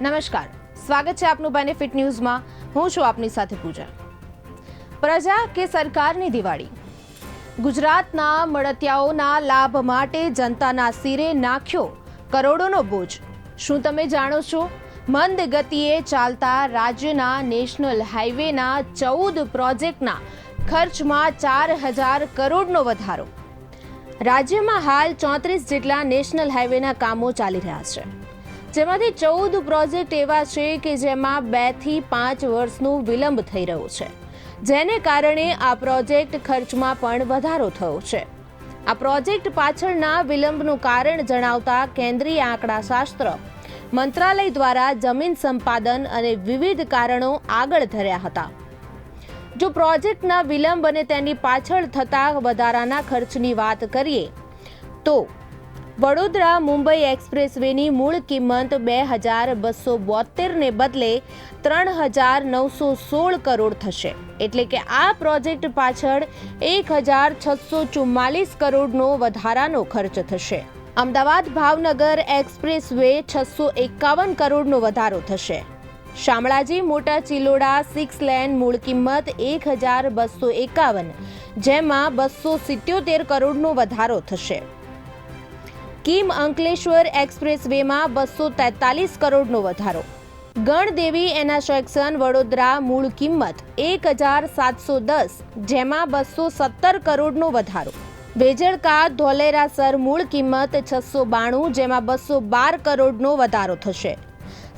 નમસ્કાર, સ્વાગત છે આપનું બેનિફિટ ન્યૂઝમાં. હું છું આપની સાથે પૂજા. પ્રજા કે સરકારની દિવાળી? ગુજરાતના મળતિયાઓના લાભ માટે જનતાના સિરે નાખ્યો કરોડોનો બોજ. શું તમે જાણો છો? મંદ ગતિએ ચાલતા રાજ્યના નેશનલ હાઈવેના 14 પ્રોજેક્ટના ખર્ચમાં 4,000 કરોડનો વધારો. રાજ્યમાં હાલ 34 જેટલા નેશનલ હાઈવેના કામો ચાલી રહ્યા છે, જેમાંથી 14 પ્રોજેક્ટ એવા છે કે જેમાં 2 થી 5 વર્ષનું વિલંબ થઈ રહ્યો છે, જેને કારણે આ પ્રોજેક્ટ ખર્ચમાં પણ વધારો થયો છે. આ પ્રોજેક્ટ પાછળના વિલંબનું કારણ જણાવતા કેન્દ્રીય આંકડાશાસ્ત્ર મંત્રાલય દ્વારા જમીન સંપાદન અને વિવિધ કારણો આગળ ધર્યા હતા. જો પ્રોજેક્ટના વિલંબ અને તેની પાછળ થતા વધારાના ખર્ચની વાત કરીએ તો વડોદરા મુંબઈ એક્સપ્રેસવેની મૂળ કિંમત 2,272 ને બદલે 3,916 કરોડ થશે. એટલે કે આ પ્રોજેક્ટ પાછળ 1,644 કરોડનો વધારાનો ખર્ચ થશે. અમદાવાદ ભાવનગર એક્સપ્રેસવે 651 કરોડનો વધારો થશે. શામળાજી મોટા ચિલોડા 6 લેન મૂળ કિંમત 1,251, જેમાં 277 કરોડનો વધારો થશે. કીમ અંકલેશ્વર એક્સપ્રેસવેમાં 243 કરોડનો વધારો. ગણદેવી એના સેક્શન વડોદરા મૂળ કિંમત 1,710, જેમાં 217 કરોડનો વધારો. વેજળકા ધોલેરાસર મૂળ કિંમત 692, જેમાં 212 કરોડનો વધારો થશે.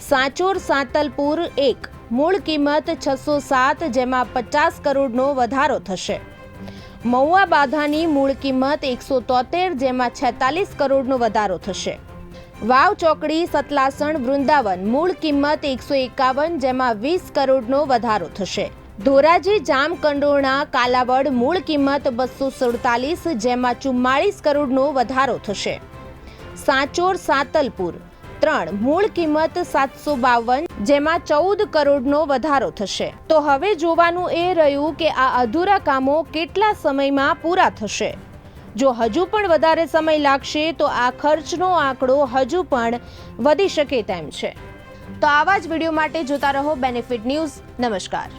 સાંચોર સાંતલપુર 1 મૂળ કિંમત 607, જેમાં 50 કરોડનો વધારો થશે. મહુવા બાધાની મૂળ કિંમત 173, જેમાં 46 કરોડનો વધારો થશે. વાવ ચોકડી સતલાસણ વૃંદાવન મૂળ કિંમત 151, જેમાં 20 કરોડનો વધારો થશે. ધોરાજી જામકંડોરણા કાલાવડ મૂળ કિંમત 247, જેમાં 44 કરોડનો વધારો થશે. સાંચોર સાંતલપુર 3 મૂળ કિંમત 752, જેમાં 14 કરોડનો વધારો થશે. તો હવે જોવાનું એ રહ્યું કે આ અધૂરા કામો કેટલા સમયમાં પૂરા થશે. જો હજુ પણ વધારે સમય લાગશે તો આ ખર્ચનો આંકડો હજુ પણ વધી શકે તેમ છે. તો આવા જ વિડીયો માટે જોતા રહો બેનિફિટ ન્યૂઝ. નમસ્કાર.